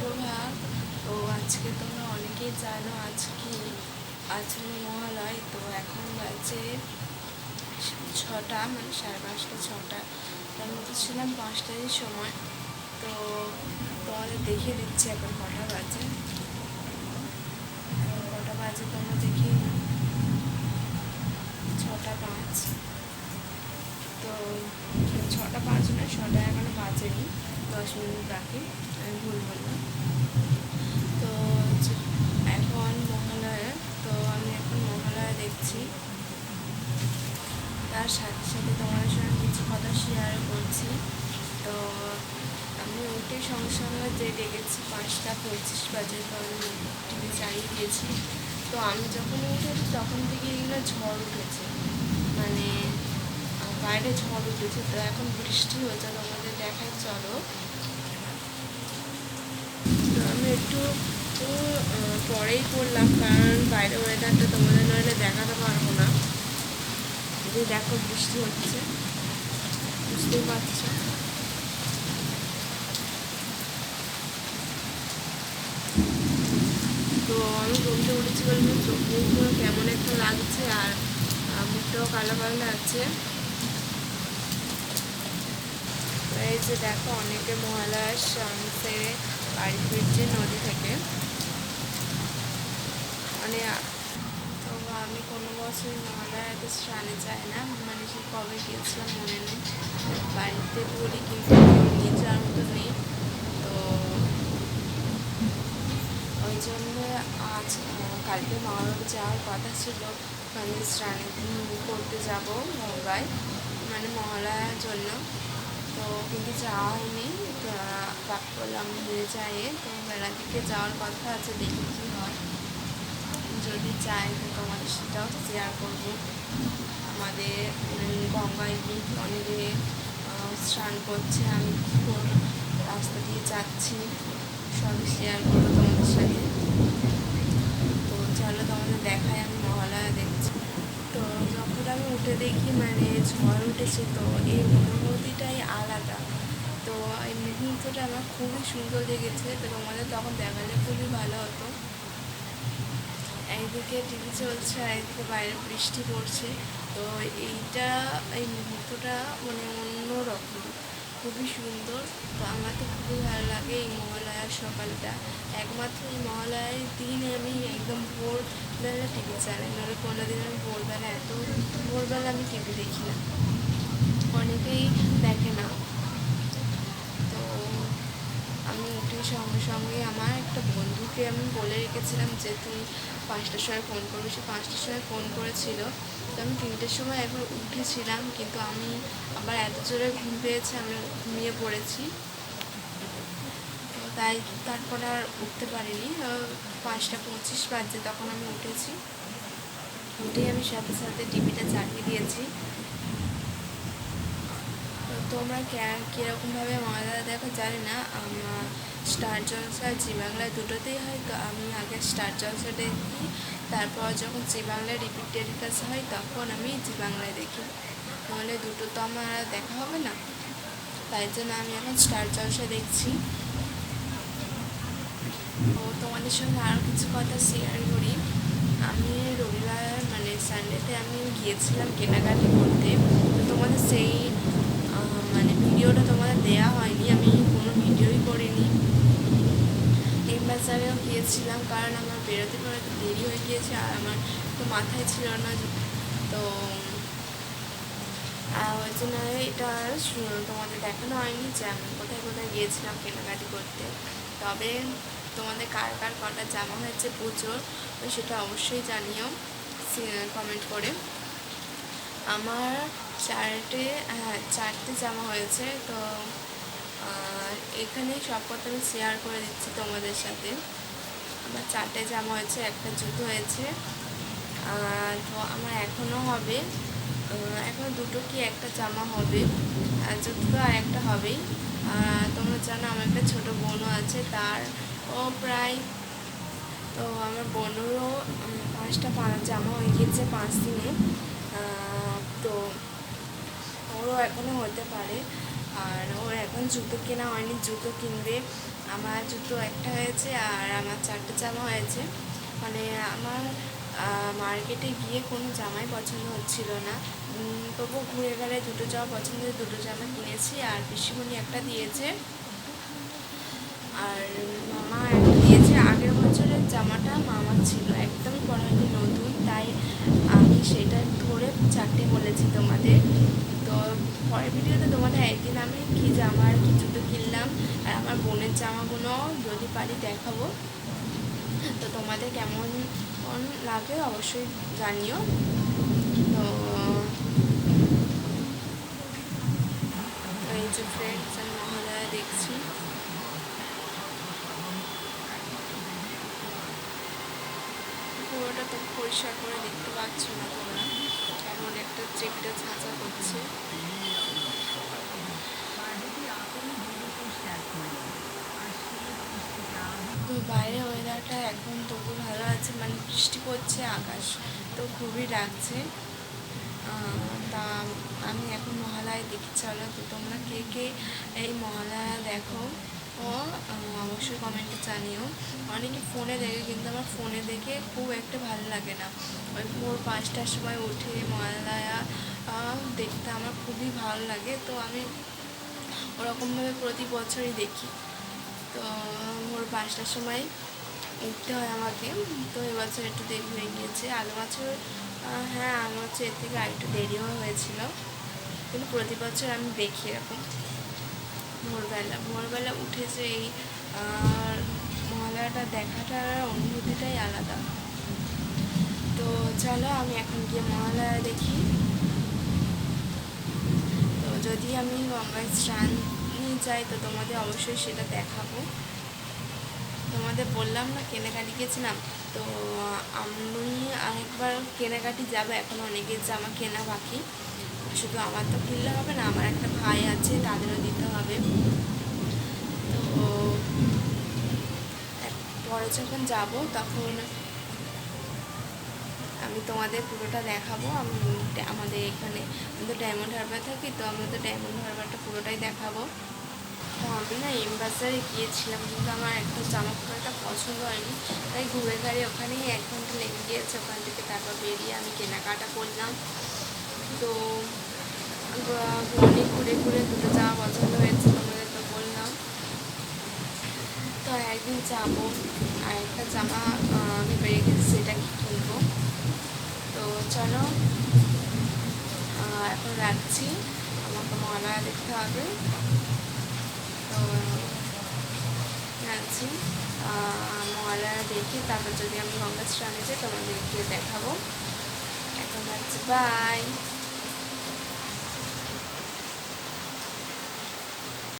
সুপ্রভাত। তো আজকে তোমরা অনেকেই জানো আজকে মহালয়। তো এখন বাজে 6টা, মানে 5:30 6টা। তার মধ্যে ছিলাম 5টারই সময়। তো তোমাদের দেখিয়ে দিচ্ছি এখন কটা বাজে। তোমরা দেখি 6টা 5। তো 6টা 5 নয়, 6টা এখনো বাজেনি, 10 মিনিট বাকি। আমি ভুল বললাম। তো এখন মহালয়া, তো আমি এখন মহালয়া দেখছি, তার সাথে সাথে তোমাদের সঙ্গে কিছু কথা শেয়ার করছি। তো আমি উঠে সঙ্গে সঙ্গে যে ডেকেছি 5টা 25 বাজে, তো আমি টিভি চালিয়ে দিয়েছি। তো আমি যখন উঠেছি তখন থেকে এগুলো ঝড় উঠেছে, মানে বাইরে ঝড় উঠেছে। তো এখন বৃষ্টি হচ্ছে, তোমাদের দেখাই চলো। তো আমি একটু পরেই করলাম, কারণ বাইরে ওয়েদারটা তোমাদের নইলে দেখাতে পারবো না। যে দেখো বৃষ্টি হচ্ছে, বুঝতেই পারছো। তো আমি ঘুমতে উঠেছি বলবো, চোখ মুখগুলো কেমন একটা লাগছে, আর মুখটাও কালো কালো লাগছে। এই যে দেখো, অনেকে মহালয়ার সেরে বাড়ি ফিরছে নদী থেকে। মানে তো আমি কোনো বছর মহালয়াতে স্নানে যাই না, মানে সে কবে গিয়েছিলাম মনে নেই। বাড়িতে বলি কিন্তু নিয়ে যাওয়ার মতো নেই। তো ওই জন্য আজ কালকে মহালয়া যাওয়ার কথা ছিল, মানে স্নান করতে যাবো গঙ্গায়, মানে মহালয়ার জন্য। তো কিন্তু যাওয়া হয়নি। বাকি বললাম নিয়ে যাই, তো মেলার দিকে যাওয়ার কথা আছে, দেখি কী হয়। যদি যাই তো তোমাদের সেটাও শেয়ার করবো। আমাদের গঙ্গায় অনেকে স্নান করছে, আমি রাস্তা দিয়ে যাচ্ছি, সবই শেয়ার করবো তোমাদের সাথে। তো চলো তোমাদের দেখাই আমি মহালয়া দেখছি। তো যখন আমি উঠে দেখি মানে ঝড় উঠেছে, তো এই অনুভূতিটাই আলাদা। তো এই মুহূর্তটা আমার খুবই সুন্দর লেগেছে, তো তোমাদের তখন দেখালে খুবই ভালো হতো। একদিকে টিভি চলছে, একদিকে বাইরে বৃষ্টি পড়ছে। তো এই মুহূর্তটা মানে অন্যরকম, খুবই সুন্দর। তো আমার তো খুবই ভালো লাগে এই মহালয়ার সকালটা। একমাত্র এই মহালয়ার দিনে আমি একদম ভোরবেলা টিভি চালাই, নাহলে কোনো দিন আমি ভোরবেলা আমি টিভি দেখি না, অনেকেই দেখে না। তো আমি উঠে সঙ্গে সঙ্গে আমার একটা বন্ধুকে আমি বলে রেখেছিলাম যে তুই 5টার সময় ফোন করবি। সে 5টার সময় ফোন করেছিল। তো আমি 3টের সময় একবার উঠেছিলাম, কিন্তু আমি আবার এত জোরে ঘুম পেয়েছে, আমি ঘুমিয়ে পড়েছি। তো তাই তারপর আর উঠতে পারিনি। 5টা 25 বাজে তখন আমি উঠেছি। উঠেই আমি সাথে সাথে টিভিটা চালিয়ে দিয়েছি। তোমরা কীরকমভাবে মহালয়া দেখো জানি না। আমার স্টার জলসা জি বাংলায় দুটোতেই হয়। তো আমি আগে স্টার জলসা দেখি, তারপর যখন জি বাংলায় রিপিট টেলিকাস্ট হয় তখন আমি জি বাংলায় দেখি, নাহলে দুটো তো আমার দেখা হবে না। তাই জন্য আমি এখন স্টার জলসা দেখছি। ও তোমাদের সঙ্গে আরও কিছু কথা শেয়ার করি। আমি রবিবার মানে সানডেতে আমি গিয়েছিলাম কেনাকাটি করতে। তো তোমাদের সেই মানে ভিডিওটা তোমাদের দেওয়া হয়নি, আমি কোনো ভিডিওই করিনি। এম বাজারেও গিয়েছিলাম, কারণ আমার বেরোতে দেরি হয়ে গিয়েছে, আর আমার তো মাথায় ছিল না। তো ওই জন্য এটা তোমাদের দেখানো হয়নি যে আমি কোথায় কোথায় গিয়েছিলাম কেনাকাটি করতে। তবে তোমাদের কার কার কটা জামা হয়েছে পুজোর, সেটা অবশ্যই জানিও কমেন্ট করে। আমার 4টে জামা হয়েছে। তো এখানে সব কথা আমি শেয়ার করে দিচ্ছি তোমাদের সাথে। আমার 4টে জামা হয়েছে, একটা জুতো হয়েছে। তো আমার এখনও হবে, এখন 2টো কি একটা জামা হবে, আর জুতো আর একটা হবেই। তোমরা জানো আমার একটা ছোটো বোনও আছে, তার ও প্রায়, তো আমার বোনেরও 5টা জামা হয়ে গিয়েছে 5 দিনে। তো ওরও এখনও হতে পারে। আর ওর এখন জুতো কেনা হয়নি, জুতো কিনবে। আমার জুতো একটা হয়েছে আর আমার 4টে জামা হয়েছে। মানে আমার মার্কেটে গিয়ে কোনো জামাই পছন্দ হচ্ছিল না, তবু ঘুরে গেলে দুটো জামা পছন্দ হয়ে দুটো জামা কিনেছি। আর পিসিমণি একটা দিয়েছে আর মামা একটা দিয়েছে। আগের বছরের জামাটা মামার ছিল, একদমই পরা হয়নি, নতুন, তাই আমি সেটা ধরে 4টে বলেছি তোমাদের। তো পরের ভিডিওতে তোমাদের একদিন আমি কী জামা আর কী জুতো কিনলাম আর আমার বোনের জামাগুলো যদি পারি দেখাবো। তো তোমাদের কেমন লাগে অবশ্যই জানিও। তো এই যে ফ্রেন্ডস, আমি মহালয়া দেখছি। পুরোটা তো পরিষ্কার করে দেখতে পাচ্ছ না তোমরা, কেমন একটা চেকটা ঝাঁঝা করছে। তো বাইরে ওয়েদারটা এখন তবু ভালো আছে, মানে বৃষ্টি পড়ছে, আকাশ তো খুবই ডাকছে। তা আমি এখন মহালয়া দেখি, চলো। তো তোমরা কে কে এই মহালয়া দেখো ও অবশ্যই কমেন্টে জানিও। অনেকে ফোনে দেখে, কিন্তু আমার ফোনে দেখে খুব একটা ভালো লাগে না। ওই ভোর 5টার সময় উঠে মহালয়া দেখতে আমার খুবই ভালো লাগে। তো আমি ওরকমভাবে প্রতি বছরই দেখি। তো ভোর 5টার সময় উঠতে হয় আমাকে। তো এবছর একটু দেরি হয়ে গিয়েছে, আগের বছর হ্যাঁ আগের বছর এর থেকে আরেকটু দেরিও হয়েছিল, কিন্তু প্রতি বছর আমি দেখি এরকম ভোরবেলা উঠেছে। এই মহালয়াটা দেখাটার অনুভূতিটাই আলাদা। তো চলো আমি এখন গিয়ে মহালয়া দেখি। তো যদি আমি গঙ্গায় স্নান যাই তো তোমাদের অবশ্যই সেটা দেখাবো। তোমাদের বললাম না কেনাকাটি গেছিলাম, তো আমি আরেকবার কেনাকাটি যাবো, এখন অনেকের জামা কেনা বাকি। শুধু আমার তো কিনলে হবে না, আমার একটা ভাই আছে, তাদেরও দিতে হবে। তো পরে যখন যাব তখন আমি তোমাদের পুরোটা দেখাবো। আমি আমাদের এখানে, আমি তো ডায়মন্ড হারবার থাকি, তো আমি তো ডায়মন্ড হারবারটা পুরোটাই দেখাবো। তো আমি না এমবাজারে গিয়েছিলাম, কিন্তু আমার একটা জামা খুব একটা পছন্দ হয়নি, তাই ঘুরে ঘাড়ে ওখানেই 1 ঘন্টা লেগে গিয়েছে। ওখান থেকে তারপর বেরিয়ে আমি কেনাকাটা করলাম। তো অনেক ঘুরে ঘুরে দুটো জামা পছন্দ হয়েছে, তোমাদের তো বললাম। তো একদিন যাবো, আর একটা জামা আমি বেরিয়ে গেছি, সেটা কি কিনবো। তো চলো এখন রাখছি, আমাকে মহালয়া দেখতে হবে। তো রাখছি, মহালয়া দেখি, তারপর যদি আমি গঙ্গা স্নানে যাই তোমাদেরকে দেখাবো। এখন রাখছি, বাই।